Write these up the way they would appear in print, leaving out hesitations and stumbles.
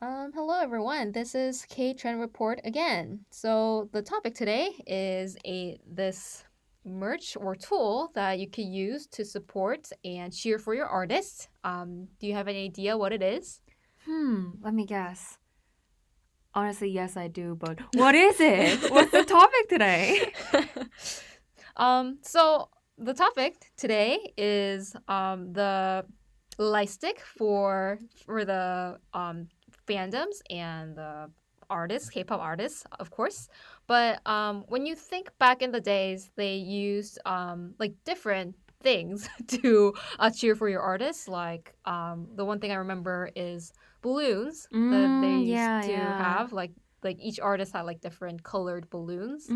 Hello everyone. This is K Trend Report again. So the topic today is this merch or tool that you can use to support and cheer for your artists. Do you have any idea what it is? Let me guess. Honestly, yes, I do, but what is it? What's the topic today? So the topic today is the light stick for the fandoms and the artists, K-pop artists, of course. But when you think back in the days, they used like different things to cheer for your artists. Like the one thing I remember is balloons that they used Yeah, to yeah. have. Like each artist had like different colored balloons.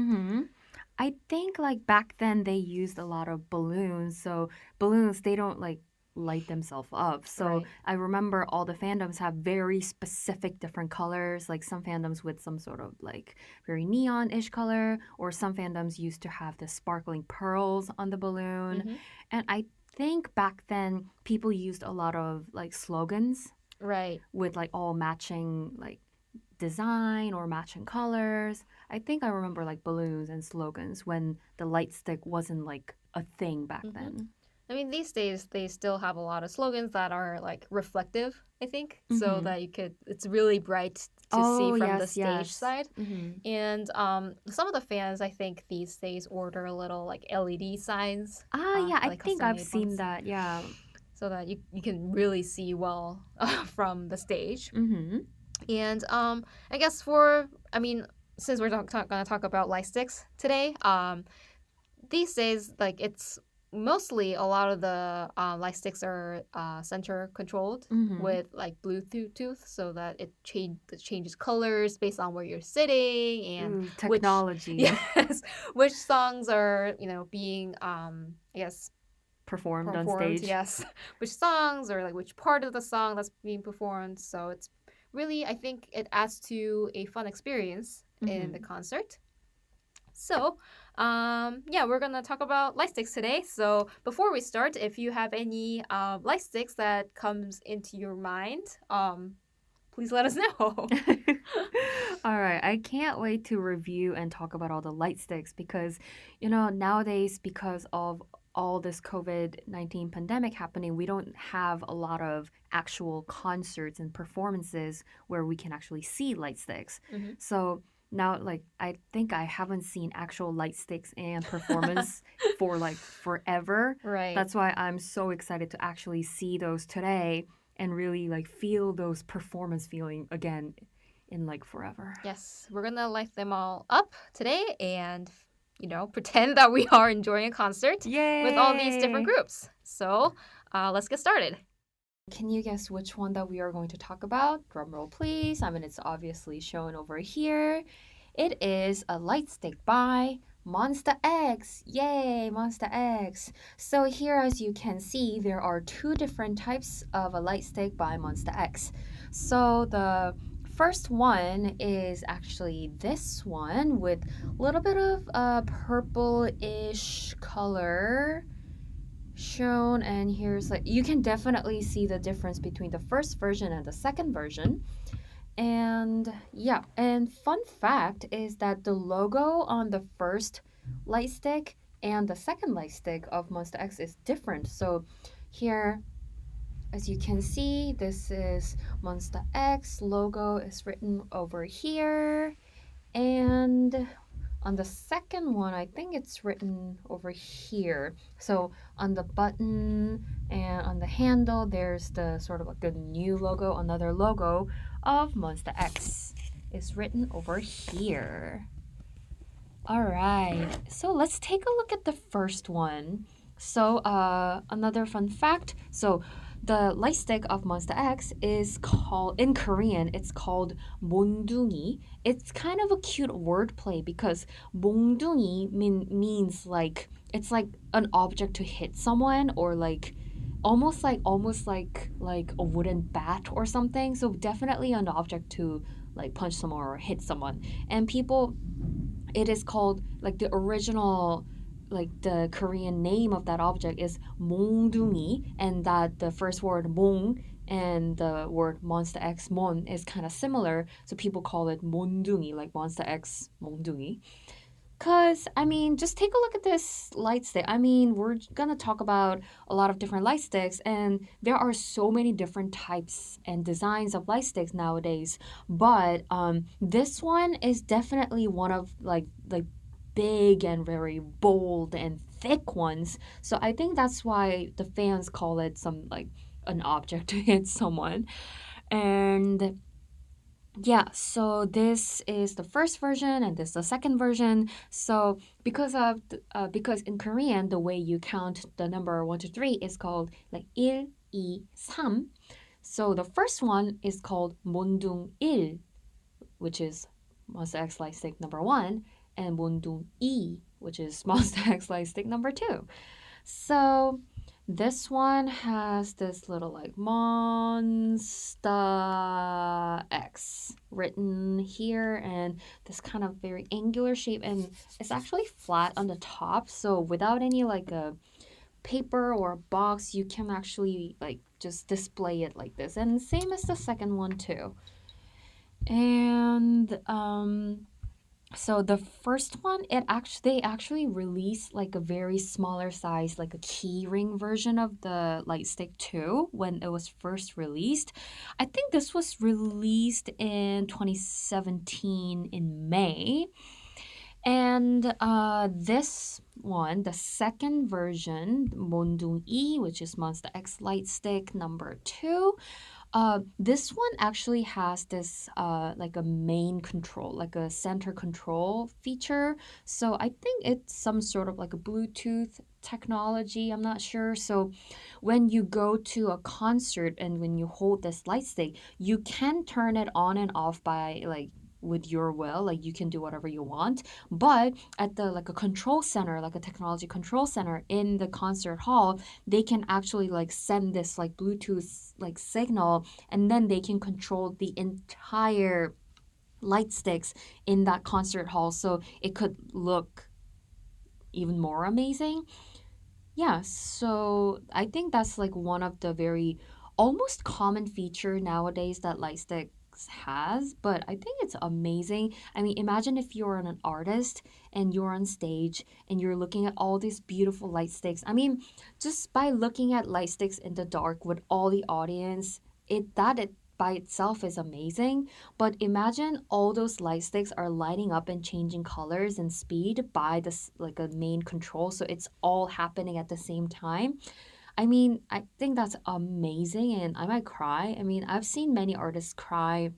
I think like back then they used a lot of balloons. So balloons, they don't like light themselves up. So Right. I remember all the fandoms have very specific different colors, like some fandoms with some sort of like very neon-ish color, or some fandoms used to have the sparkling pearls on the balloon. Mhm. And I think back then people used a lot of like slogans Right. with like all matching like design or matching colors. I think I remember like balloons and slogans when the light stick wasn't like a thing back Mhm. then. I mean, these days they still have a lot of slogans that are like reflective, I think, so that it's really bright to see Oh, from the yes, stage yes. side. And some of the fans, I think, these days order a little like LED signs, Yeah, I like think custom I've made seen ones, that. Yeah. so that you can really see well from the stage. Mm-hmm. And I guess I mean, since we're going to talk about light sticks today, these days, like it's mostly a lot of the light sticks are center controlled Mm-hmm. with like Bluetooth, so that it changes colors based on where you're sitting and Ooh, which technology. yes which songs are being I guess Performed on performed, stage. yes, which songs or like which part of the song that's being performed. So it's really, I think it adds to a fun experience in the Mm-hmm. concert. So, yeah, we're gonna talk about light sticks today. So before we start, if you have any light sticks that comes into your mind, please let us know. All right, I can't wait to review and talk about all the light sticks because, nowadays, because of all this COVID-19 pandemic happening, we don't have a lot of actual concerts and performances where we can actually see light sticks. Mhm. So now, like, I think I haven't seen actual light sticks and performance for like forever. Right. That's why I'm so excited to actually see those today and really like feel those performance feeling again in like forever. Yes, we're gonna light them all up today and pretend that we are enjoying a concert with all these different Yay! groups. So let's get started. Can you guess which one that we are going to talk about? Drum roll, please. I mean, it's obviously shown over here. It is a light stick by MONSTAX. Yay, MONSTAX. So here, as you can see, there are two different types of a light stick by MONSTAX. So the first one is actually this one with a little bit of a purple-ish color shown, and here's like you can definitely see the difference between the first version and the second version. And yeah, and fun fact is that the logo on the first light stick and the second light stick of Monster X is different. So here, as you can see, this is Monster X logo is written over here, and on the second one, I think it's written over here. So on the button and on the handle, there's the sort of like a new logo, another logo of MONSTAX is written over here. All right, so let's take a look at the first one. So another fun fact. So the light stick of MONSTAX is called, in Korean, it's called 몬둥이. It's kind of a cute wordplay because 몽둥이 means like it's like an object to hit someone, or like almost like a wooden bat or something. So definitely an object to like punch someone or hit someone. And people, it is called like the original, like the Korean name of that object is 몽둥이, and that the first word 몽 and the word MONSTAX mon is kind of similar, so people call it 몬둥이, like MONSTAX 몽둥이. Because, I mean, just take a look at this light stick. I mean, we're going to talk about a lot of different light sticks, and there are so many different types and designs of light sticks nowadays. But this one is definitely one of like big and very bold and thick ones. So I think that's why the fans call it some like an object to hit someone. And yeah, so this is the first version and this is the second version. So because in Korean the way you count the number 1 to 3 is called like 1, 2, 3. So the first one is called 몬둥 1, which is Monster X Light Stick number 1, and 몬둥 2, which is Monster X Light Stick number 2. So this one has this little like MONSTAX written here and this kind of very angular shape, and it's actually flat on the top, so without any like a paper or a box you can actually like just display it like this, and same as the second one too. And so the first one, they actually released like a very smaller size, like a key ring version of the light stick too when it was first released. I think this was released in 2017 in May. And this one, the second version, 몬둥 2, which is Monster X Light Stick number 2, this one actually has this like a main control, like a center control feature. So I think it's some sort of like a Bluetooth technology. I'm not sure. So when you go to a concert and when you hold this light stick, you can turn it on and off by like with your will, like you can do whatever you want. But at the like a control center, like a technology control center in the concert hall, they can actually like send this like Bluetooth like signal, and then they can control the entire light sticks in that concert hall, so it could look even more amazing. Yeah, so I think that's like one of the very almost common feature nowadays that Lightsticks has, but I think it's amazing. I mean, imagine if you're an artist and you're on stage and you're looking at all these beautiful light sticks. I mean, just by looking at light sticks in the dark with all the audience, it by itself is amazing. But imagine all those light sticks are lighting up and changing colors and speed by this like a main control, so it's all happening at the same time. I mean, I think that's amazing and I might cry. I mean, I've seen many artists cry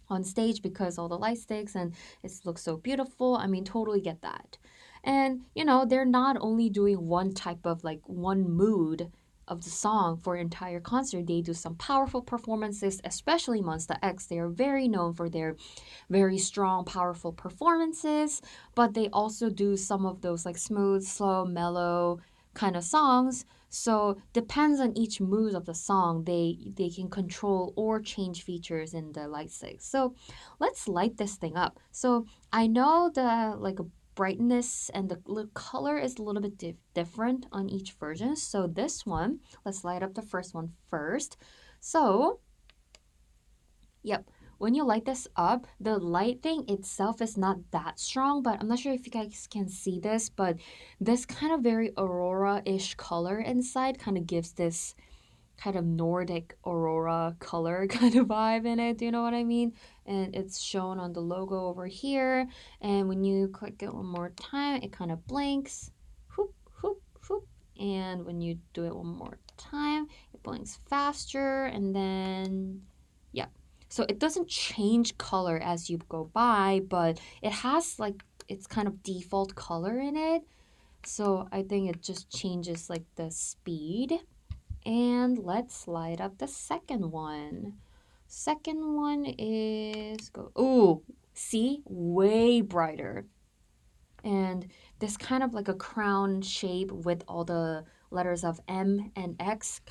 on stage because all the light sticks and it looks so beautiful. I mean, totally get that. And, you know, they're not only doing one type of like one mood of the song for entire concert. They do some powerful performances, especially Monsta X. They are very known for their very strong, powerful performances, but they also do some of those like smooth, slow, mellow kind of songs. So depends on each mood of the song, they can control or change features in the light stick. So let's light this thing up. So I know the like brightness and the color is a little bit different on each version. So this one, let's light up the first one first. So, yep. When you light this up, the lighting itself is not that strong, but I'm not sure if you guys can see this, but this kind of very aurora-ish color inside kind of gives this kind of Nordic aurora color kind of vibe in it. Do you know what I mean? And it's shown on the logo over here. And when you click it one more time, it kind of blinks. Whoop, whoop, whoop. And when you do it one more time, it blinks faster. And then, yeah. So it doesn't change color as you go by, but it has like its kind of default color in it. So I think it just changes like the speed. And let's light up the second one. Second one is go. Ooh, see, way brighter. And this kind of like a crown shape with all the letters of M and X.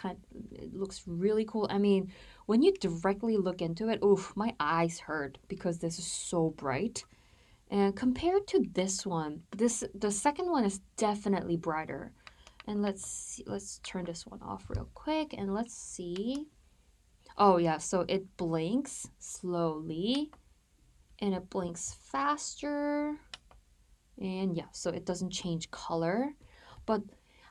It looks really cool. I mean, when you directly look into it, oof, my eyes hurt because this is so bright. And compared to this one, the second one is definitely brighter. And let's turn this one off real quick and let's see. Oh yeah, so it blinks slowly and it blinks faster. And yeah, so it doesn't change color. But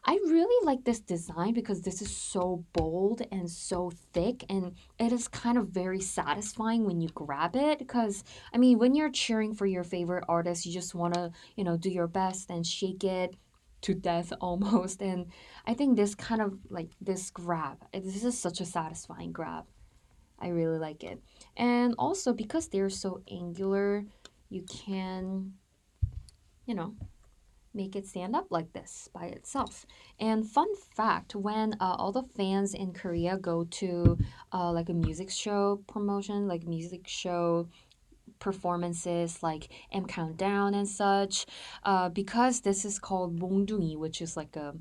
I really like this design because this is so bold and so thick, and it is kind of very satisfying when you grab it. Because, I mean, when you're cheering for your favorite artist, you just want to, do your best and shake it to death almost. And I think this kind of like this grab, this is such a satisfying grab. I really like it. And also because they're so angular, you can, you know, make it stand up like this by itself. And fun fact, when all the fans in Korea go to like a music show promotion, like music show performances like M Countdown and such, because this is called 몽둥이, which is like a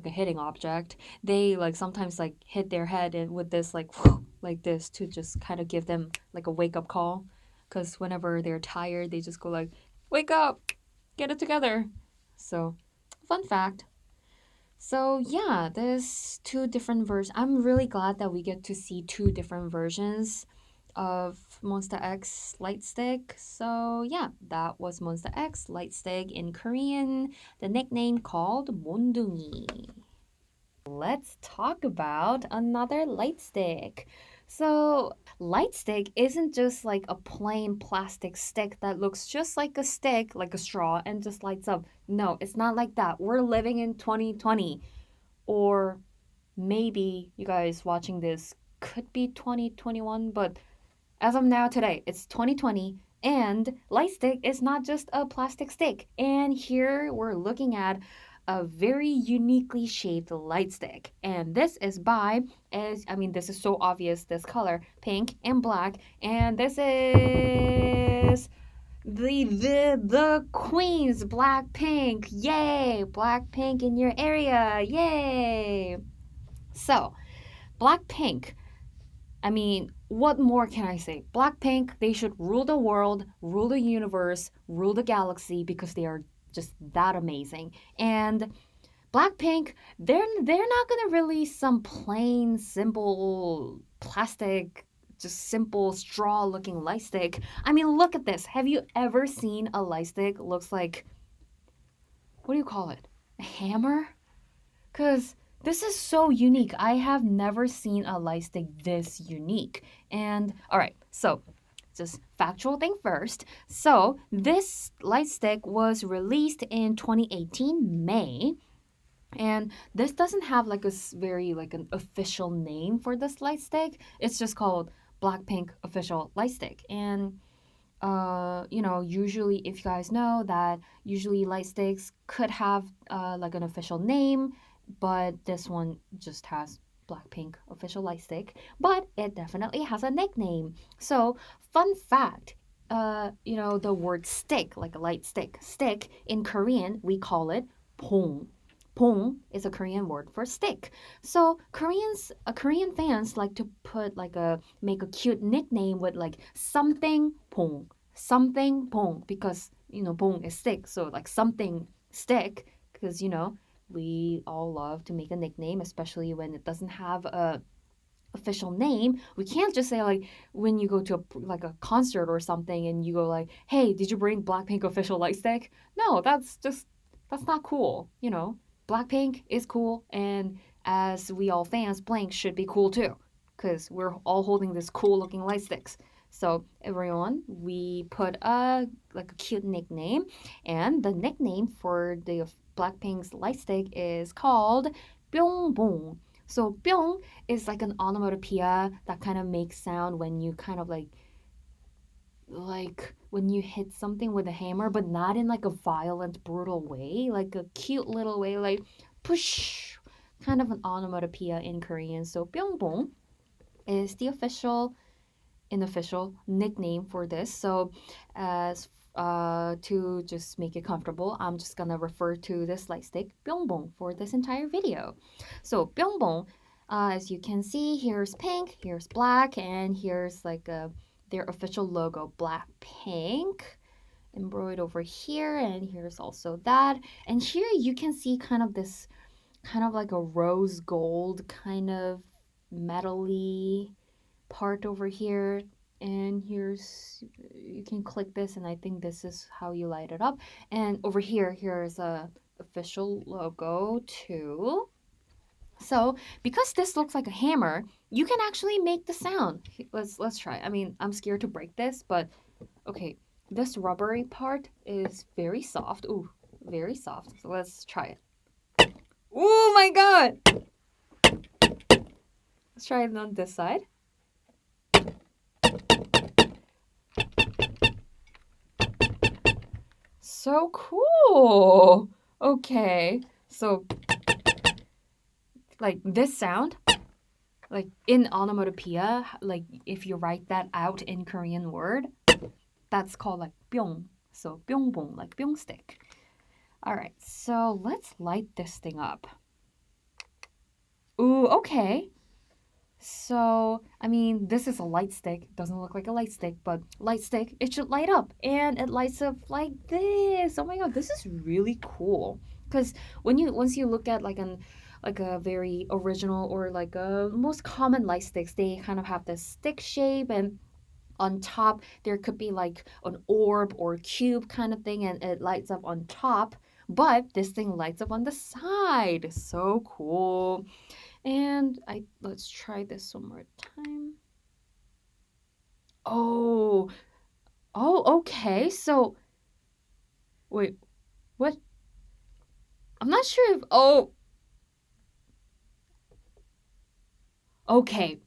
hitting object, they like sometimes like hit their head and with this like like this to just kind of give them like a wake up call, because whenever they're tired they just go like, wake up, get it together. So, fun fact. So, yeah, there's two different versions. I'm really glad that we get to see two different versions of MONSTAX Light Stick. So, yeah, that was MONSTAX Light Stick in Korean, the nickname called 몬둥이. Let's talk about another light stick. So, light stick isn't just like a plain plastic stick that looks just like a stick, like a straw, and just lights up. No, it's not like that. We're living in 2020. Or maybe you guys watching this could be 2021, but as of now, today, it's 2020. And light stick is not just a plastic stick. And here we're looking at a very uniquely shaped light stick. And this is by, this is so obvious, this color, pink and black. And this is the queens, Blackpink. Yay! Blackpink in your area. Yay! So, Blackpink, what more can I say? Blackpink, they should rule the world, rule the universe, rule the galaxy because they are just that amazing. And Blackpink, they're not gonna release some plain, simple plastic, just simple straw-looking light stick. Look at this. Have you ever seen a light stick looks like, what do you call it? A hammer? Cause this is so unique. I have never seen a light stick this unique. And all right, so just factual thing first. So this light stick was released in 2018 May, and this doesn't have like very like an official name for this light stick. It's just called Blackpink official light stick. And usually if you guys know that usually light sticks could have like an official name, but this one just has Blackpink official light stick, but it definitely has a nickname. So, fun fact, the word stick, like a light stick in Korean, we call it pong. Pong is a Korean word for stick. So Korean fans like to make a cute nickname with like something pong, because pong is stick, so like something stick, because we all love to make a nickname, especially when it doesn't have a official name. We can't just say like when you go to a concert or something and you go like, hey, did you bring Blackpink official light stick? No, that's not cool. Blackpink is cool, and as we all fans, Blank should be cool too, because we're all holding this cool looking light sticks. So everyone, we put a cute nickname, and the nickname for the Blackpink's light stick is called 뿅봉. So 뿅 is like an onomatopoeia that kind of makes sound when you kind of like when you hit something with a hammer, but not in like a violent, brutal way, like a cute little way, like push, kind of an onomatopoeia in Korean. So 뿅봉 is the unofficial nickname for this. So as to just make it comfortable, I'm just gonna refer to this light stick 뿅봉 for this entire video. So 뿅봉, as you can see, here's pink, here's black, and here's like their official logo, Blackpink, embroidered over here, and here's also that. And here you can see kind of like a rose gold kind of metally part over here, and here's, you can click this, and I think this is how you light it up. And over here, here's a official logo too. So because this looks like a hammer, you can actually make the sound. Let's try. I mean, I'm scared to break this, but okay. This rubbery part is very soft. Ooh, very soft. So let's try it. Oh my god! Let's try it on this side. So cool! Okay, so like this sound, like in onomatopoeia, like if you write that out in Korean word, that's called like byung. So byungbong, like byung stick. All right, so let's light this thing up. Ooh, okay. So, I mean, this is a light stick. It doesn't look like a light stick, but light stick, it should light up. And it lights up like this. Oh my god, this is really cool. Because once you look at like a very original or like a most common light sticks, they kind of have this stick shape, and on top there could be like an orb or cube kind of thing, and it lights up on top. But this thing lights up on the side. So cool. And let's try this one more time. Oh, okay. So, wait, what? I'm not sure if, okay.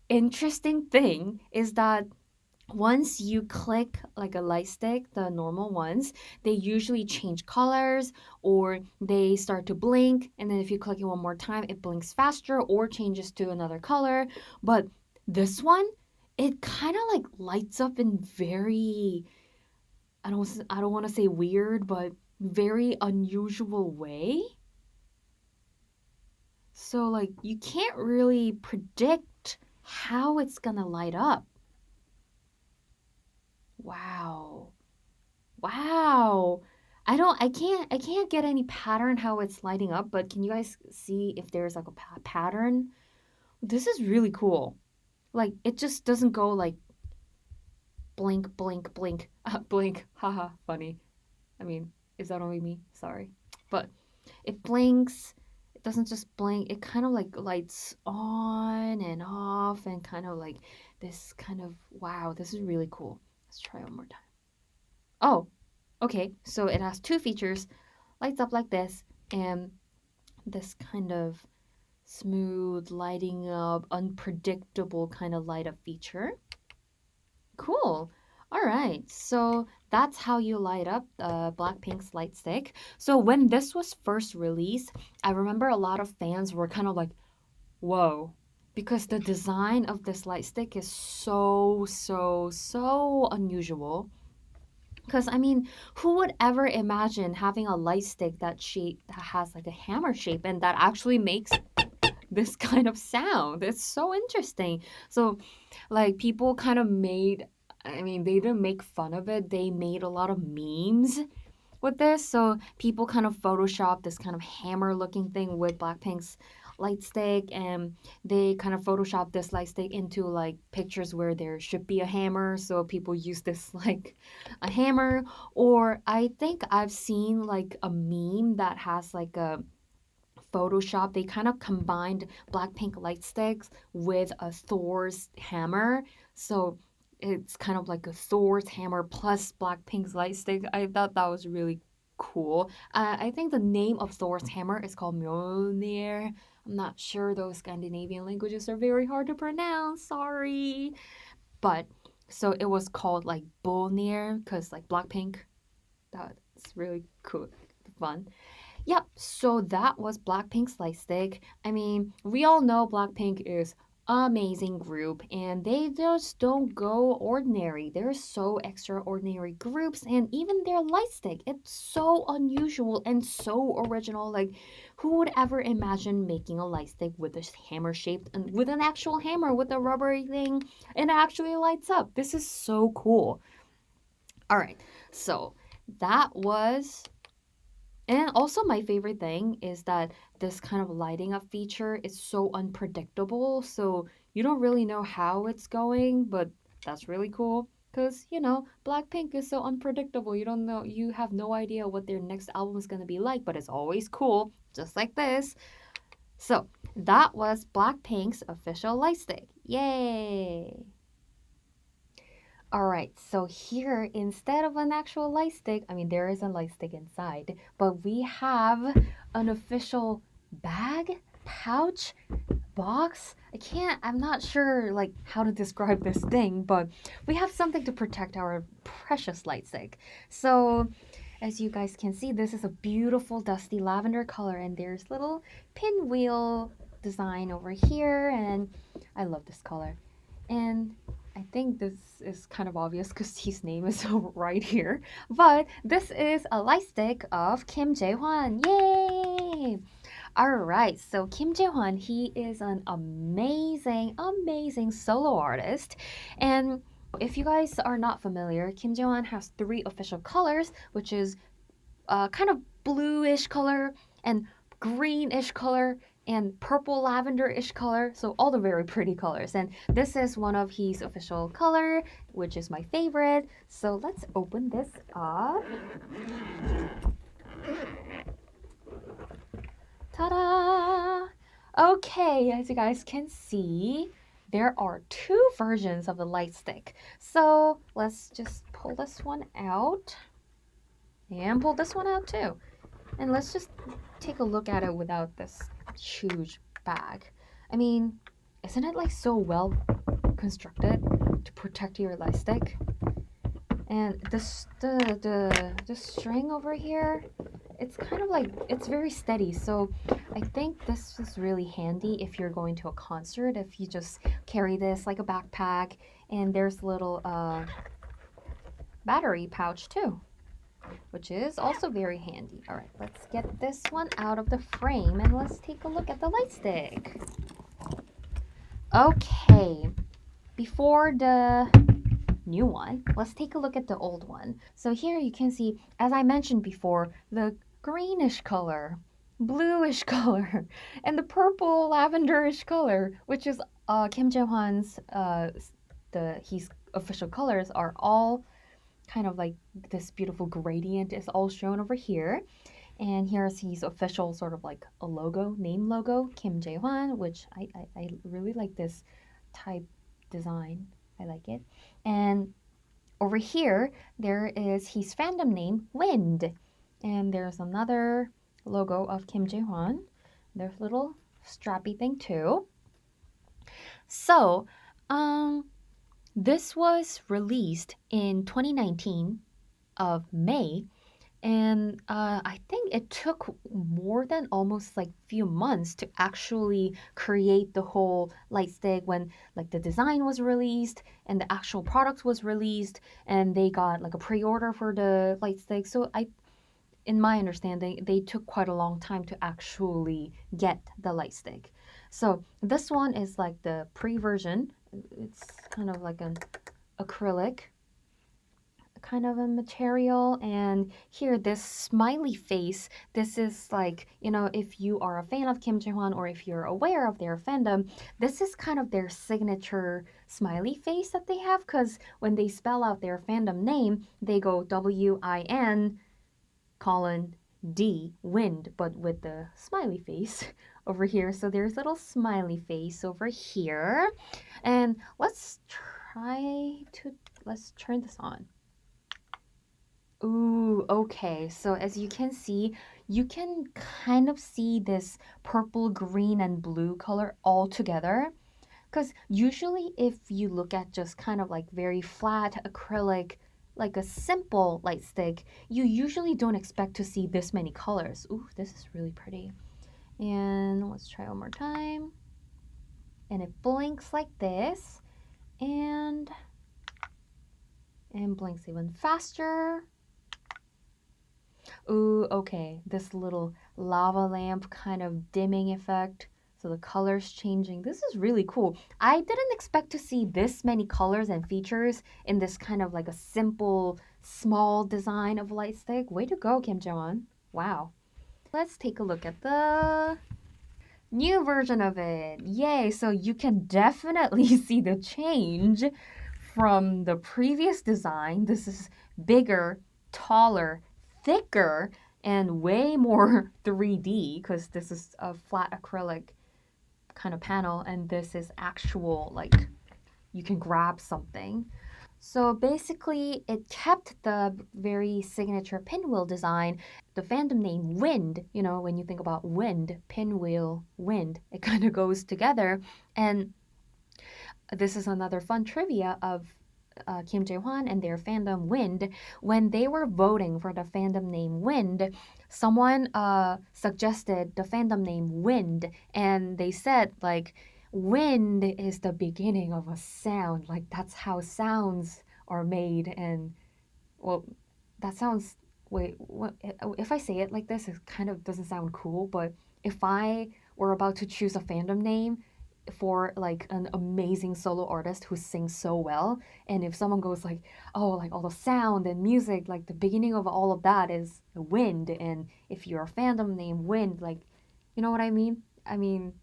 Interesting thing is that once you click like a light stick, the normal ones, they usually change colors or they start to blink. And then if you click it one more time, it blinks faster or changes to another color. But this one, it kind of like lights up in very, I don't want to say weird, but very unusual way. So like you can't really predict how it's gonna light up. Wow. Wow. I can't get any pattern how it's lighting up, but can you guys see if there's like a pattern? This is really cool. Like it just doesn't go like blink, blink, blink, blink. Haha, funny. I mean, is that only me? Sorry. But it blinks. It doesn't just blink. It kind of like lights on and off and kind of like this kind of, wow, this is really cool. Let's try one more time. Oh, okay. So it has two features, lights up like this, and this kind of smooth lighting up, unpredictable kind of light up feature. Cool. All right. So that's how you light up Blackpink's light stick. So when this was first released, I remember a lot of fans were kind of like, whoa. Because the design of this light stick is so, so, so unusual. Because I mean, who would ever imagine having a light stick that has like a hammer shape and that actually makes this kind of sound? It's so interesting. So, like people kind of made. I mean, they didn't make fun of it. They made a lot of memes with this. So people kind of photoshopped this kind of hammer-looking thing with Blackpink's light stick, and they kind of photoshopped this light stick into like pictures where there should be a hammer, so people use this like a hammer. Or I think I've seen like a meme that has like a Photoshop. They kind of combined Blackpink light sticks with a Thor's hammer, so it's kind of like a Thor's hammer plus Blackpink's light stick. I thought that was really cool. I think the name of Thor's hammer is called Mjolnir. I'm not sure, those Scandinavian languages are very hard to pronounce. Sorry. But so it was called like Mjolnir because like Blackpink. That's really cool. Fun. Yep, so that was Blackpink's light stick. I mean, we all know Blackpink is amazing group and they just don't go ordinary. They're so extraordinary groups, and even their light stick, it's so unusual and so original. Like who would ever imagine making a light stick with a hammer shaped and with an actual hammer with a rubbery thing and it actually lights up? This is so cool. All right, so that was, and also my favorite thing is that this kind of lighting up feature is so unpredictable. So You don't really know how it's going, but that's really cool. Because, Blackpink is so unpredictable. You don't know, you have no idea what their next album is going to be like, but it's always cool, just like this. So, that was Blackpink's official light stick. Yay! Alright, so here, instead of an actual light stick, I mean, there is a light stick inside, but we have an official bag, pouch, box. I'm not sure like how to describe this thing, but we have something to protect our precious light stick. So as you guys can see, this is a beautiful dusty lavender color, and there's little pinwheel design over here, and I love this color. And I think this is kind of obvious because his name is right here, but this is a light stick of KIMJAEHWAN. Yay! Alright, so KIMJAEHWAN, he is an amazing, amazing solo artist. And if you guys are not familiar, KIMJAEHWAN has 3 official colors, which is kind of bluish color and greenish color and purple lavender-ish color, so all the very pretty colors. And this is one of his official color, which is my favorite. So let's open this up. Ta-da! Okay, as you guys can see, there are 2 versions of the light stick. So let's just pull this one out and pull this one out too. And let's just take a look at it without this huge bag. I mean, isn't it like so well constructed to protect your light stick? And the string over here, it's kind of like, it's very steady. So I think this is really handy if you're going to a concert, if you just carry this like a backpack. And there's a little battery pouch too, which is also very handy. All right, let's get this one out of the frame and let's take a look at the light stick. Okay, before the new one, let's take a look at the old one. So here you can see, as I mentioned before, the greenish color, bluish color, and the purple lavenderish color, which is KIMJAEHWAN's his official colors, are all kind of like this beautiful gradient is all shown over here. And here's his official sort of like a logo, name logo, KIMJAEHWAN, which I really like this type design. I like it. And over here, there is his fandom name, Wind. And there's another logo of KIMJAEHWAN. There's a little strappy thing too. So, this was released in 2019 of May, and I think it took more than almost like few months to actually create the whole light stick when like the design was released and the actual product was released and they got like a pre-order for the light stick. So in my understanding, they took quite a long time to actually get the light stick. So this one is like the pre-version. It's kind of like an acrylic kind of a material, and here this smiley face, this is like, if you are a fan of KIMJAEHWAN or if you're aware of their fandom, this is kind of their signature smiley face that they have, because when they spell out their fandom name, they go WIN:*D, wind, but with the smiley face over here. So there's a little smiley face over here, and let's turn this on. Ooh, okay. So as you can see, you can kind of see this purple, green, and blue color all together. Because usually if you look at just kind of like very flat acrylic, like a simple light stick, you usually don't expect to see this many colors. Ooh, this is really pretty. And let's try one more time. And it blinks like this. And blinks even faster. Ooh, okay, this little lava lamp kind of dimming effect. So the colors changing. This is really cool. I didn't expect to see this many colors and features in this kind of like a simple, small design of light stick. Way to go, KIMJAEHWAN. Wow. Let's take a look at the New version of it. Yay. So you can definitely see the change from the previous design. This is bigger, taller, thicker, and way more 3D because this is a flat acrylic kind of panel, and this is actual, like, you can grab something. So basically, it kept the very signature pinwheel design. The fandom name Wind, you know, when you think about wind, pinwheel, wind, it kind of goes together. And this is another fun trivia of Kim Jae-hwan and their fandom Wind. When they were voting for the fandom name Wind, someone suggested the fandom name Wind, and they said, like, wind is the beginning of a sound. Like, that's how sounds are made. And, well, that sounds, wait, what, if I say it like this, it kind of doesn't sound cool, but if I were about to choose a fandom name for like an amazing solo artist who sings so well, and if someone goes like, oh, like all the sound and music, like the beginning of all of that is wind, and if you're a fandom name Wind, like, you know what I mean? I mean,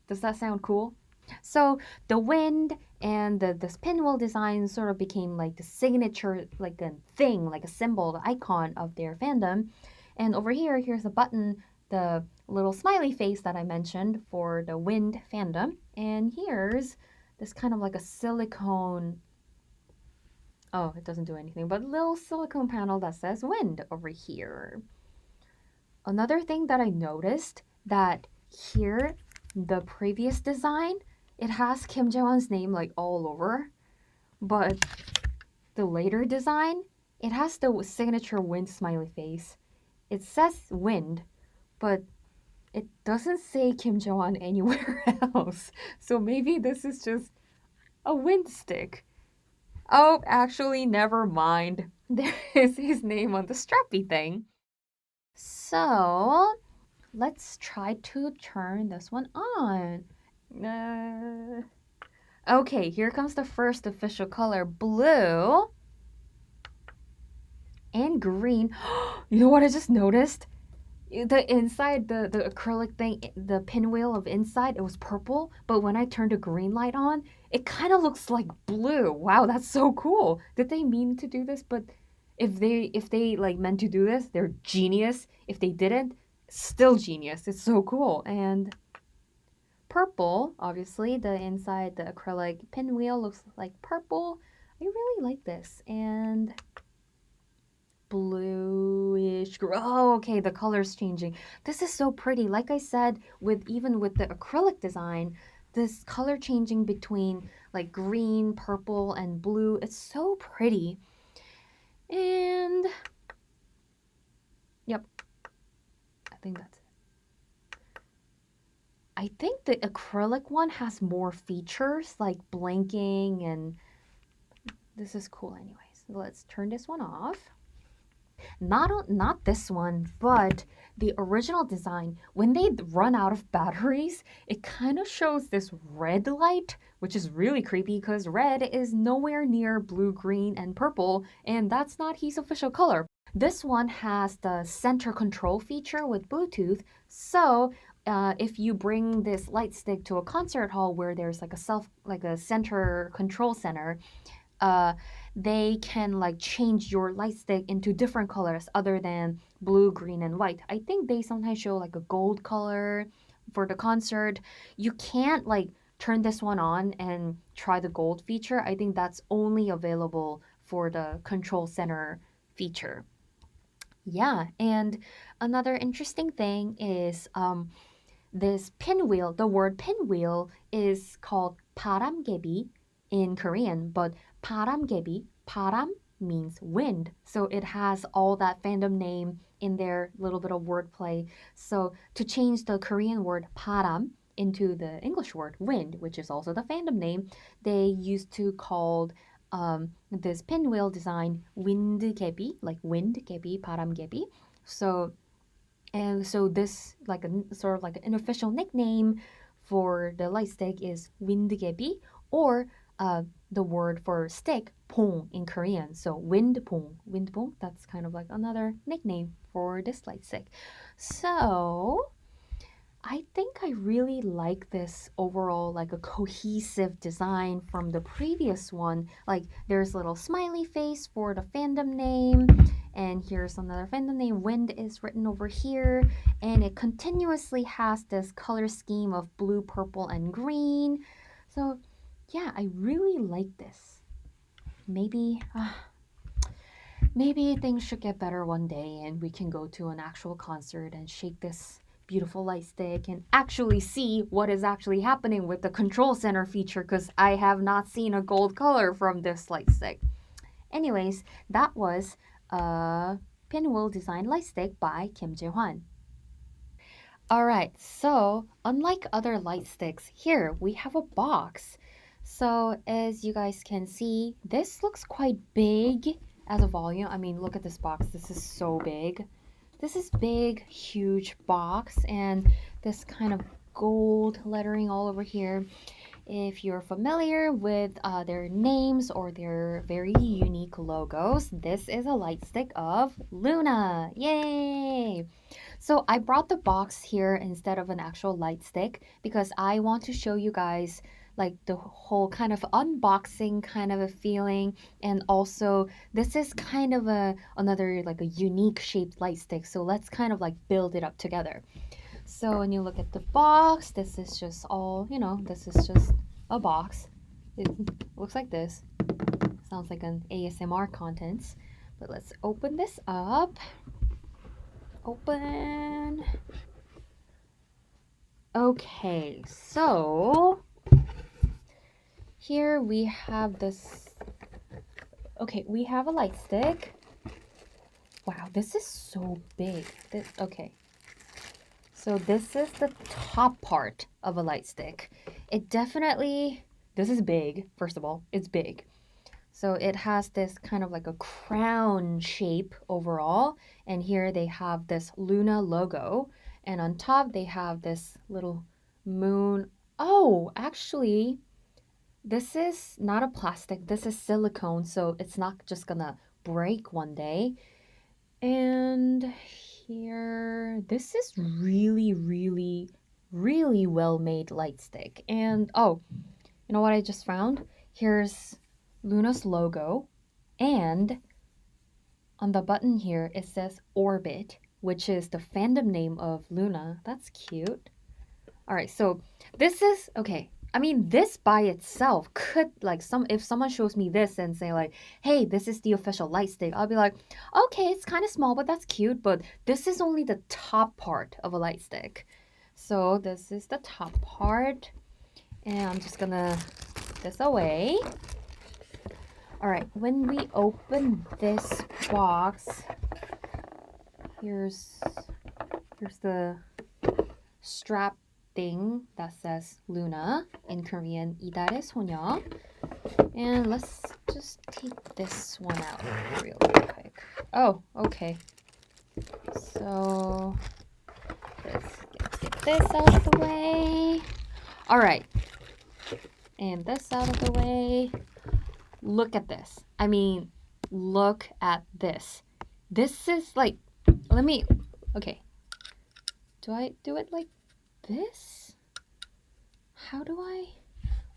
does that sound cool? So the wind and this pinwheel design sort of became like the signature, like a thing, like a symbol, the icon of their fandom. And over here, here's a button, the little smiley face that I mentioned for the Wind fandom. And here's this kind of like a silicone, oh, it doesn't do anything, but a little silicone panel that says Wind over here. Another thing that I noticed, that here, the previous design, it has Kim Jae-hwan's name like all over, but the later design, it has the signature wind smiley face. It says wind, but it doesn't say Kim Jae-hwan anywhere else. So maybe this is just a wind stick. Oh, actually, never mind. There is his name on the strappy thing. So let's try to turn this one on. Okay, here comes the first official color, blue and green. You know what I just noticed? The inside, the acrylic thing, the pinwheel of inside, it was purple, but when I turned the green light on, it kind of looks like blue. Wow, that's so cool. Did they mean to do this? But if they like meant to do this, they're genius. If they didn't, still genius. It's so cool. And purple, obviously, the inside, the acrylic pinwheel looks like purple. I really like this. And bluish. Oh, okay, the color's changing. This is so pretty. Like I said, even with the acrylic design, this color changing between like green, purple, and blue, it's so pretty. And yep, I think that's it. I think the acrylic one has more features like blinking, and this is cool anyways. Let's turn this one off. Not this one, but the original design, when they run out of batteries, it kind of shows this red light, which is really creepy because red is nowhere near blue, green, and purple, and that's not his official color. This one has the center control feature with Bluetooth, so if you bring this light stick to a concert hall where there's like a center control center, they can like change your light stick into different colors other than blue, green, and white. I think they sometimes show like a gold color for the concert. You can't like turn this one on and try the gold feature. I think that's only available for the control center feature. Yeah, and another interesting thing is this pinwheel. The word pinwheel is called 바람개비 in Korean, but 바람개비, 바람 means wind. So it has all that fandom name in their little bit of wordplay. So to change the Korean word 바람 into the English word wind, which is also the fandom name, they used to call this pinwheel design wind개비, like wind개비, 바람개비. So this like a sort of like an official nickname for the light stick is wind개비, or the word for stick, pong in Korean. So windpong, that's kind of like another nickname for this light stick. So I think I really like this overall, like a cohesive design from the previous one. Like there's a little smiley face for the fandom name, and here's another fandom name. Wind is written over here, and it continuously has this color scheme of blue, purple, and green. So yeah, I really like this. Maybe maybe things should get better one day and we can go to an actual concert and shake this beautiful light stick and actually see what is actually happening with the control center feature, because I have not seen a gold color from this light stick. Anyways, that was a pinwheel design light stick by KIMJAEHWAN. Alright, so unlike other light sticks, here we have a box. So as you guys can see, this looks quite big as a volume. I mean, look at this box. This is so big. This is big, huge box, and this kind of gold lettering all over here. If you're familiar with their names or their very unique logos, this is a light stick of LOONA. Yay! So I brought the box here instead of an actual light stick because I want to show you guys like the whole kind of unboxing kind of a feeling, and also this is kind of another like a unique shaped light stick, so let's kind of like build it up together. So when you look at the box, this is just all, this is just a box. It looks like this. Sounds like an ASMR contents. But let's open this up. Open. Okay, so here we have this. Okay, we have a light stick. Wow, this is so big. Okay. So this is the top part of a light stick. It definitely, this is big, first of all, it's big. So it has this kind of like a crown shape overall. And here they have this LOONA logo. And on top they have this little moon. Oh, actually, this is not a plastic, this is silicone. So it's not just gonna break one day. And here, this is really, really, really well made light stick. And oh, you know what I just found? Here's LOONA's logo, and on the button here it says Orbit, which is the fandom name of LOONA. That's cute. All right, so this is okay. I mean, this by itself could like if someone shows me this and say like, hey, this is the official light stick, I'll be like, okay, it's kind of small, but that's cute. But this is only the top part of a light stick. So this is the top part. And I'm just gonna put this away. All right, when we open this box, here's the strap thing that says LOONA, in Korean 이달의 소녀. And let's just take this one out real quick. Oh, okay. So let's get this out of the way. All right. And this out of the way. Look at this. I mean, look at this. This is like, okay. Do I do it like this? How do I?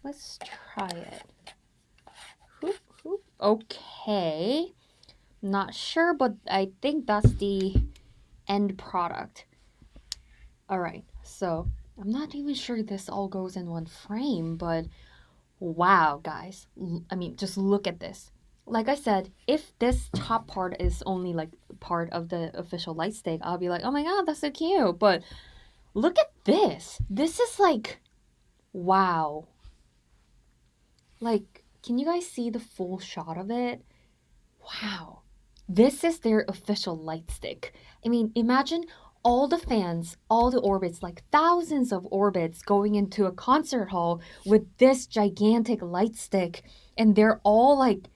Let's try it. Hoop, hoop. Okay. Not sure, but I think that's the end product. All right. So I'm not even sure this all goes in one frame, but wow, guys. I mean, just look at this. Like I said, if this top part is only like part of the official light stick, I'll be like, oh my god, that's so cute. But look at this. This is like, wow. Like, can you guys see the full shot of it? Wow. This is their official light stick. I mean, imagine all the fans, all the orbits, like thousands of orbits going into a concert hall with this gigantic light stick. And they're all like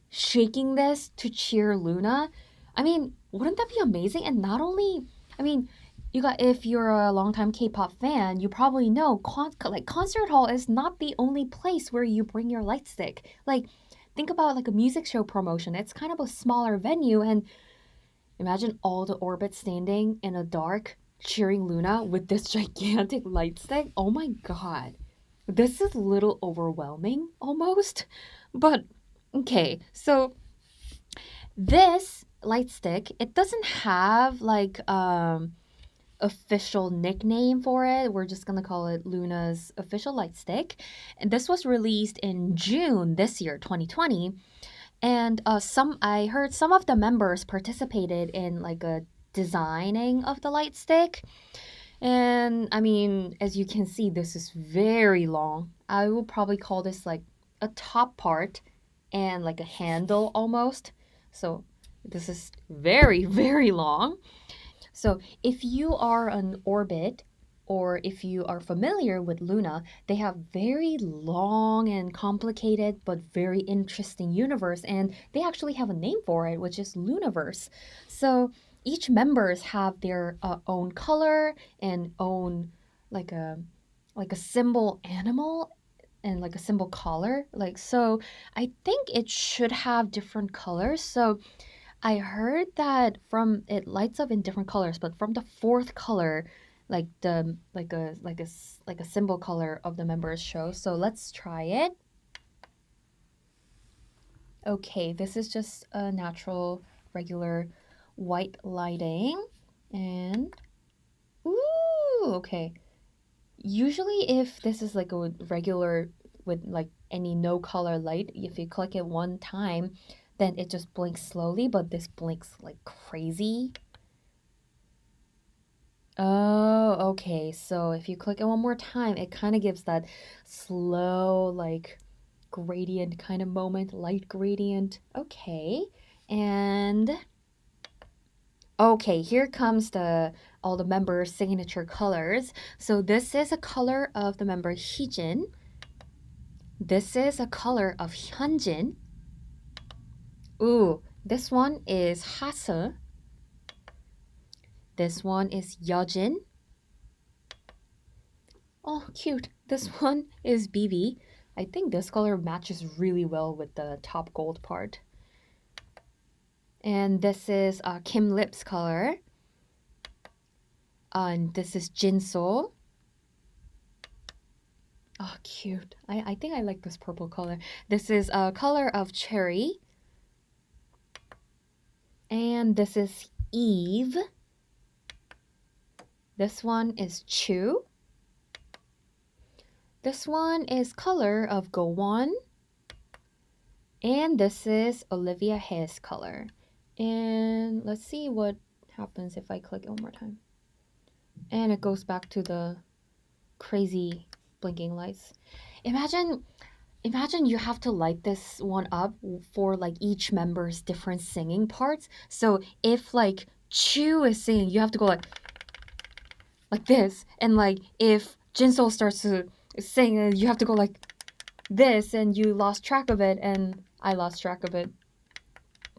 shaking this to cheer LOONA. I mean, wouldn't that be amazing? And not only, I mean, if you're a longtime K-pop fan, you probably know concert hall is not the only place where you bring your light stick. Like, think about like a music show promotion. It's kind of a smaller venue, and imagine all the orbits standing in a dark cheering LOONA with this gigantic light stick. Oh my god. This is a little overwhelming almost. But okay, so this light stick, it doesn't have like official nickname for it. We're just gonna call it LOONA's official light stick. And this was released in June this year, 2020. And I heard some of the members participated in like a designing of the light stick. And I mean, as you can see, this is very long. I will probably call this like a top part and like a handle almost. So this is very, very long. So if you are on orbit or if you are familiar with LOONA, they have very long and complicated but very interesting universe, and they actually have a name for it, which is LOONAverse. So each members have their own color and own like a symbol animal and like a symbol color. Like so, I think it should have different colors. So I heard that from it lights up in different colors, but from the fourth color, like the like a symbol color of the members show. So let's try it. Okay, this is just a natural, regular white lighting, and ooh, okay. Usually, if this is like a regular with like any no color light, if you click it one time, then it just blinks slowly, but this blinks like crazy. Oh, okay. So if you click it one more time, it kind of gives that slow, like gradient kind of moment, light gradient. Okay. And okay, here comes the all the members' signature colors. So this is a color of the member Heejin. This is a color of Hyunjin. Ooh, this one is Haseul. This one is Yeojin. Oh, cute. This one is BB. I think this color matches really well with the top gold part. And this is Kim Lip's color. And this is Jinso. Oh, cute. I think I like this purple color. This is a color of Cherry. And this is Eve. This one is Chu. This one is color of Gowon. And this is Olivia Hae's color. And let's see what happens if I click it one more time. And it goes back to the crazy blinking lights. Imagine you have to light this one up for like each member's different singing parts. So if like Chu is singing, you have to go like this, and like if Jinso starts to sing, you have to go like this, and you lost track of it, and I lost track of it.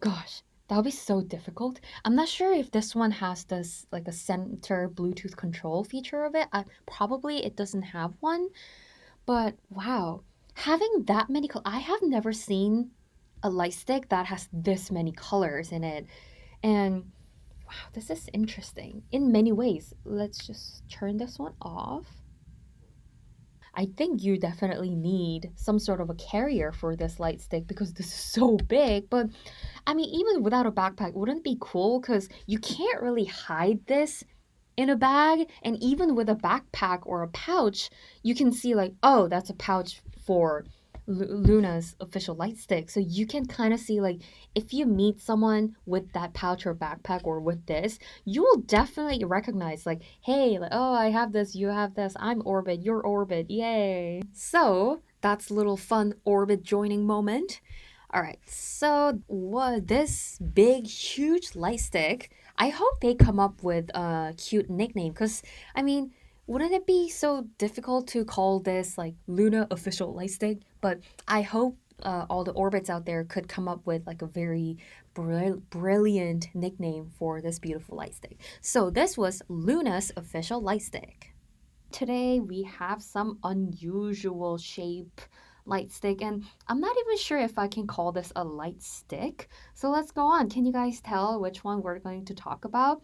Gosh, that would be so difficult. I'm not sure if this one has this like a center Bluetooth control feature of it. Probably it doesn't have one, but wow, having that many I have never seen a light stick that has this many colors in it, and wow, this is interesting in many ways. Let's just turn this one off. I think you definitely need some sort of a carrier for this light stick because this is so big. But I mean, even without a backpack, wouldn't it be cool? Because you can't really hide this in a bag. And even with a backpack or a pouch, you can see like, oh, that's a pouch for LOONA's official light stick. So you can kind of see like if you meet someone with that pouch or backpack or with this, you will definitely recognize like, hey, like, oh, I have this, you have this, I'm Orbit, you're Orbit, yay. So that's a little fun Orbit joining moment. All right, so this big, huge light stick, I hope they come up with a cute nickname because, I mean, wouldn't it be so difficult to call this like LOONA official light stick? But I hope all the orbits out there could come up with like a very brilliant nickname for this beautiful light stick. So this was LOONA's official light stick. Today we have some unusual shape light stick, and I'm not even sure if I can call this a light stick. So let's go on. Can you guys tell which one we're going to talk about?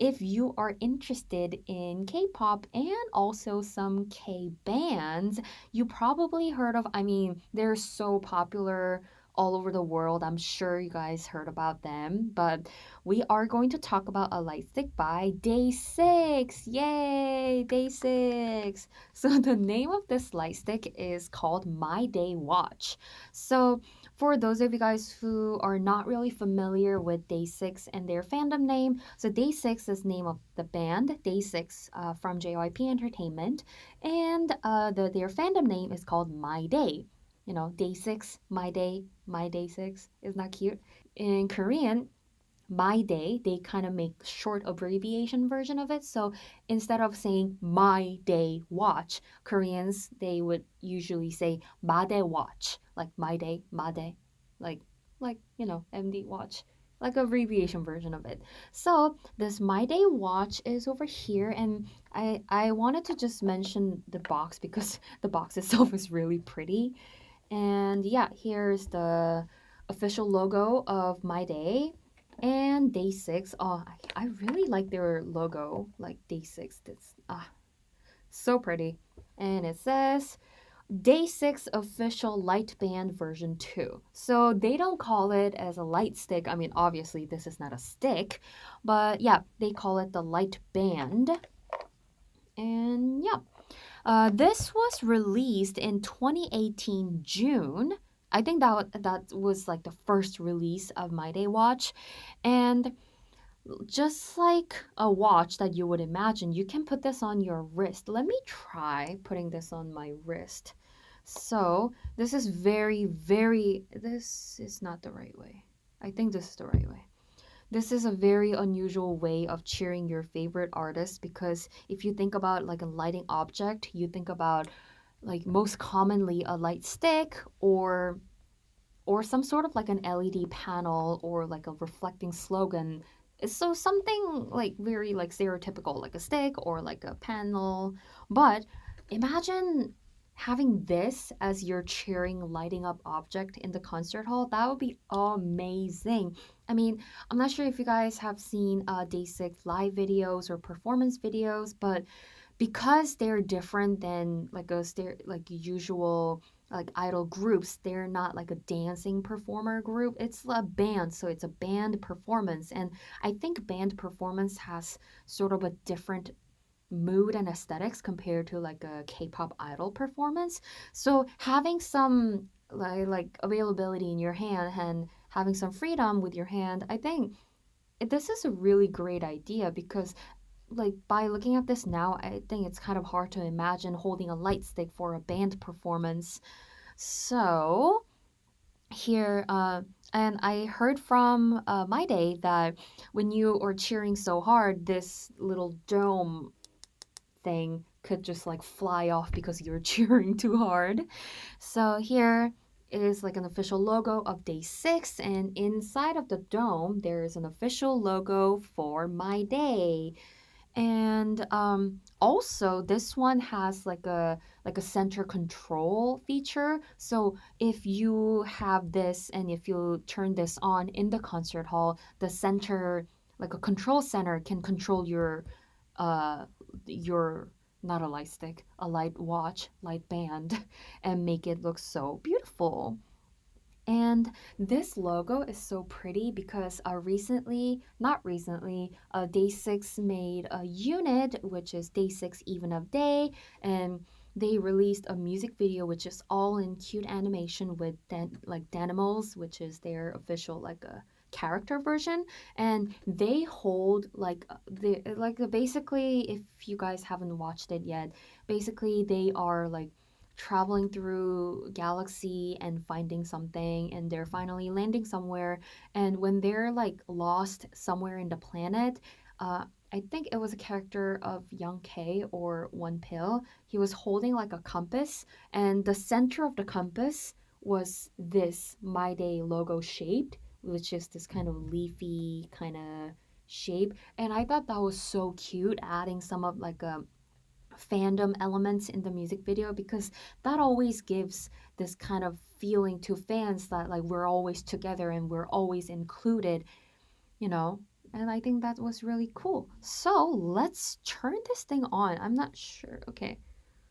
if you are interested in K-pop and also some K-bands, you probably heard of, I mean, they're so popular all over the world. I'm sure you guys heard about them, but we are going to talk about a light stick by Day6. Yay, Day6. So the name of this light stick is called My Day Watch. So for those of you guys who are not really familiar with Day6 and their fandom name, so Day6 is name of the band, Day6 from JYP Entertainment, and their fandom name is called My Day. You know, Day6, My Day, My Day6. Isn't that cute? In Korean, My Day, they kind of make short abbreviation version of it. So instead of saying My Day Watch, Koreans, they would usually say Watch, like My Day, Made, like you know, MD Watch, like abbreviation version of it. So this My Day Watch is over here, and I wanted to just mention the box because the box itself is really pretty. And yeah, here's the official logo of My Day and Day6. Oh, I really like their logo, like Day6. That's so pretty. And it says Day6 official light band version 2. So they don't call it as a light stick. I mean, obviously this is not a stick, but yeah, they call it the light band. And yeah, this was released in 2018 June. I think that was like the first release of My Day Watch, and just like a watch that you would imagine, you can put this on your wrist. Let me try putting this on my wrist. So this is this is not the right way. I think this is the right way. This is a very unusual way of cheering your favorite artist because if you think about like a lighting object, you think about like most commonly a light stick or some sort of like an LED panel or like a reflecting slogan. So something like very like stereotypical like a stick or like a panel. But imagine having this as your cheering lighting up object in the concert hall. That would be amazing. I mean, I'm not sure if you guys have seen Day6 live videos or performance videos, but because they're different than like like usual like idol groups, they're not like a dancing performer group. It's a band, so it's a band performance, and I think band performance has sort of a different mood and aesthetics compared to like a K-pop idol performance. So having some like availability in your hand and having some freedom with your hand, I think this is a really great idea because like by looking at this now, I think it's kind of hard to imagine holding a light stick for a band performance. So here, and I heard from My Day that when you are cheering so hard, this little dome thing could just like fly off because you're cheering too hard. So here is like an official logo of Day6, and inside of the dome, there is an official logo for My Day. And also this one has like a center control feature. So if you have this and if you turn this on in the concert hall, the center like a control center can control uh your not a light stick, a light watch, light band and make it look so beautiful. And this logo is so pretty because not recently, Day6 made a unit, which is Day6 Even of Day, and they released a music video which is all in cute animation with like Danimals, which is their official like a character version, and they hold like basically if you guys haven't watched it yet, basically they are like traveling through galaxy and finding something and they're finally landing somewhere, and when they're like lost somewhere in the planet, I think it was a character of Young K or One Pill. He was holding like a compass, and the center of the compass was this My Day logo shaped, which is this kind of leafy kind of shape. And I thought that was so cute, adding some of like a fandom elements in the music video because that always gives this kind of feeling to fans that like we're always together and we're always included, you know. And I think that was really cool. So let's turn this thing on. I'm not sure. Okay.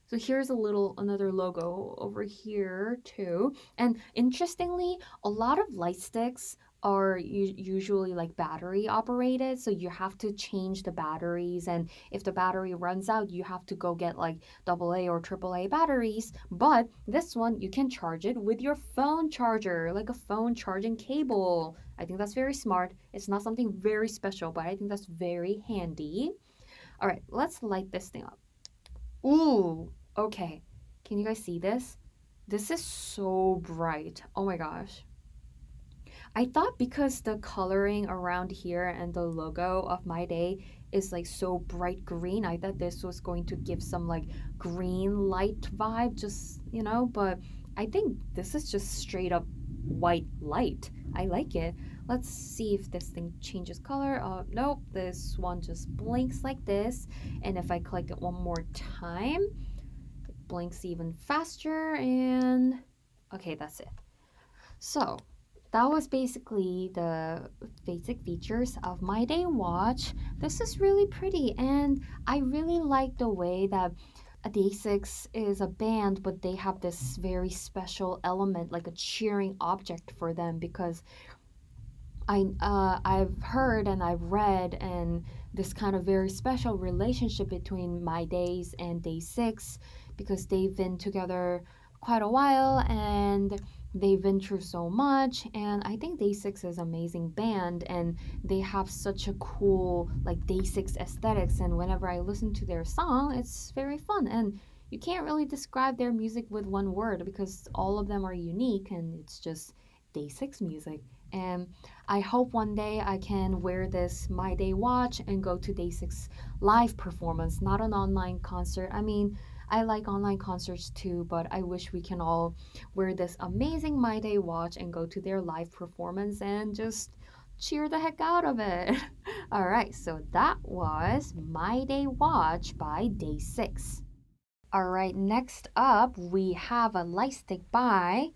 So here's another logo over here too. And interestingly, a lot of light sticks are usually like battery operated, so you have to change the batteries, and if the battery runs out, you have to go get like AA or AAA batteries. But this one, you can charge it with your phone charger, like a phone charging cable. I think that's very smart. It's not something very special, but I think that's very handy. All right, let's light this thing up. Ooh, okay. Can you guys see this? This is so bright. Oh my gosh. I thought because the coloring around here and the logo of My Day is like so bright green, I thought this was going to give some like green light vibe, just, but I think this is just straight up white light. I like it. Let's see if this thing changes color. Nope, this one just blinks like this. And if I click it one more time, it blinks even faster. And okay, that's it. So that was basically the basic features of My Day watch. This is really pretty, and I really like the way that Day6 is a band, but they have this very special element, like a cheering object for them, because I've heard and I've read and this kind of very special relationship between My Days and Day6, because they've been together quite a while and they've been through so much. And I think Day6 is an amazing band, and they have such a cool like Day6 aesthetics, and whenever I listen to their song, it's very fun. And you can't really describe their music with one word because all of them are unique, and it's just Day6 music. And I hope one day I can wear this My Day watch and go to Day6 live performance, not an online concert. I mean, I like online concerts too, but I wish we can all wear this amazing My Day watch and go to their live performance and just cheer the heck out of it. All right, so that was My Day watch by Day6. All right, next up we have a light stick by,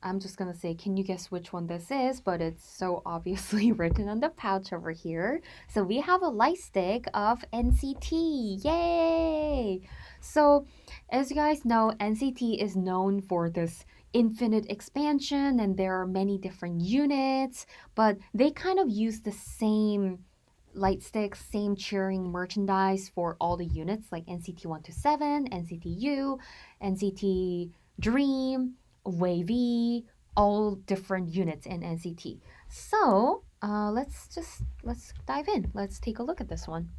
I'm just gonna say, can you guess which one this is? But it's so obviously written on the pouch over here. So we have a light stick of NCT. Yay! So as you guys know, NCT is known for this infinite expansion, and there are many different units, but they kind of use the same light sticks, same cheering merchandise for all the units, like NCT 127, NCT U, NCT Dream, Wavy, all different units in NCT. So let's dive in. Let's take a look at this one.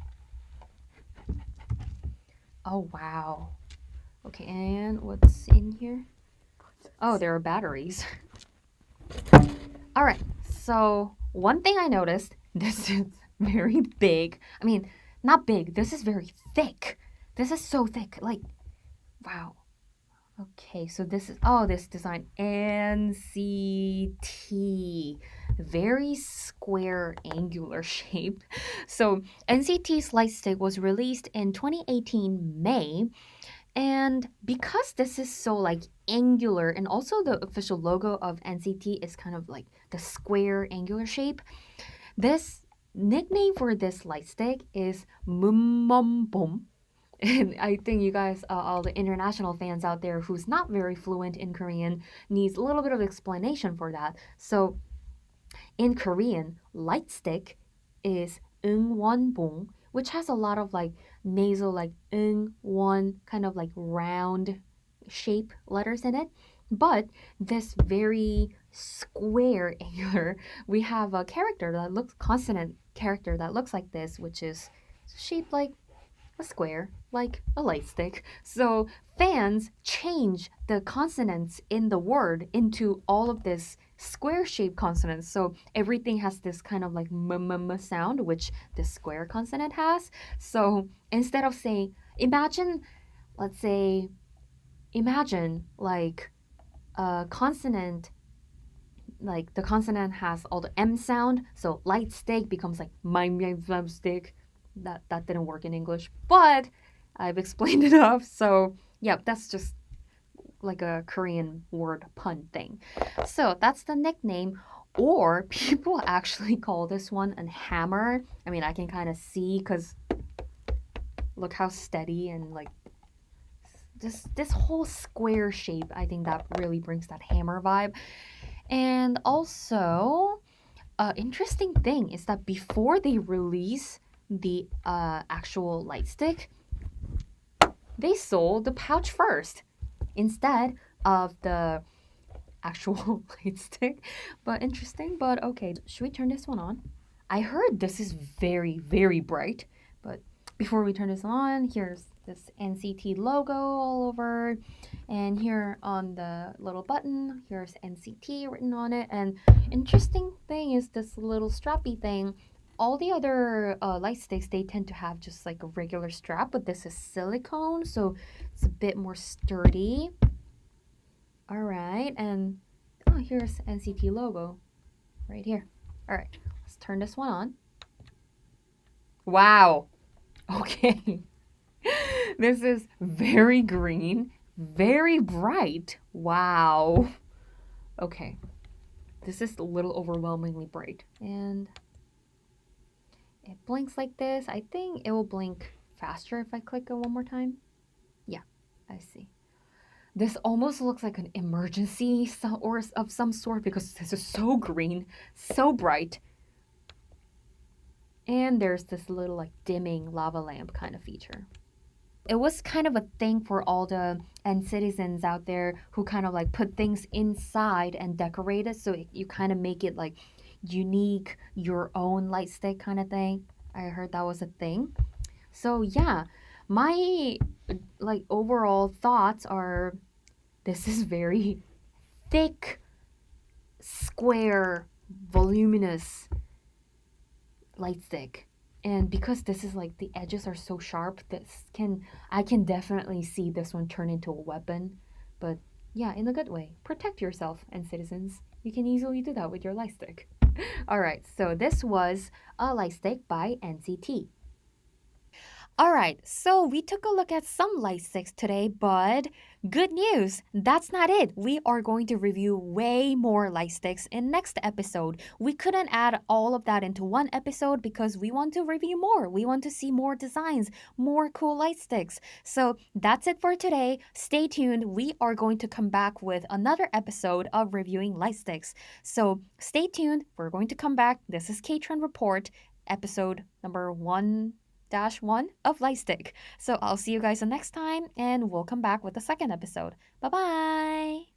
Oh wow. Okay, and what's in here? Oh, there are batteries. All right. So one thing I noticed, this is very big. I mean, not big. This is very thick. This is so thick. Like, wow. Okay, so this is, this design, NCT, very square angular shape. So NCT's light stick was released in 2018 May, and because this is so like angular, and also the official logo of NCT is kind of like the square angular shape, this nickname for this light stick is Mummum. And I think you guys, all the international fans out there who's not very fluent in Korean, needs a little bit of explanation for that. So in Korean, light stick is 응원봉, which has a lot of like nasal, like 응원, kind of like round shape letters in it. But this very square angular, we have a character that looks, consonant character that looks like this, which is shaped like a square, like a light stick. So fans change the consonants in the word into all of this square-shaped consonants. So everything has this kind of like m sound, which the square consonant has. So instead of saying, imagine like a consonant, like the consonant has all the M sound. So light stick becomes like my stick. That didn't work in English, but I've explained enough. So yeah, that's just like a Korean word pun thing. So that's the nickname. Or people actually call this one a hammer. I mean, I can kind of see because look how steady and like this whole square shape. I think that really brings that hammer vibe. And also, interesting thing is that before they release the actual light stick, they sold the pouch first instead of the actual light stick. But interesting. But okay, should we turn this one on? I heard this is very, very bright. But before we turn this on, here's this NCT logo all over. And here on the little button, here's NCT written on it. And interesting thing is this little strappy thing. All the other light sticks, they tend to have just like a regular strap, but this is silicone, so it's a bit more sturdy. All right, and oh, here's NCT logo right here. All right, let's turn this one on. Wow. Okay. This is very green, very bright. Wow. Okay. This is a little overwhelmingly bright. And it blinks like this. I think it will blink faster if I click it one more time. Yeah, I see. This almost looks like an emergency or of some sort because this is so green, so bright. And there's this little like dimming lava lamp kind of feature. It was kind of a thing for all the citizens out there who kind of like put things inside and decorate it, so you kind of make it like unique, your own light stick kind of thing. I heard that was a thing. So yeah, my like overall thoughts are this is very thick, square, voluminous light stick. And because this is like the edges are so sharp, I can definitely see this one turn into a weapon. But yeah, in a good way. Protect yourself and citizens. You can easily do that with your light stick. All right, so this was a light stick by NCT. All right, so we took a look at some light sticks today, but good news, that's not it. We are going to review way more light sticks in next episode. We couldn't add all of that into one episode because we want to review more. We want to see more designs, more cool light sticks. So that's it for today. Stay tuned. We are going to come back with another episode of reviewing light sticks. So stay tuned. We're going to come back. This is K-Trend Report, episode number 1-1 of Lightstick. So I'll see you guys the next time and we'll come back with the second episode. Bye-bye!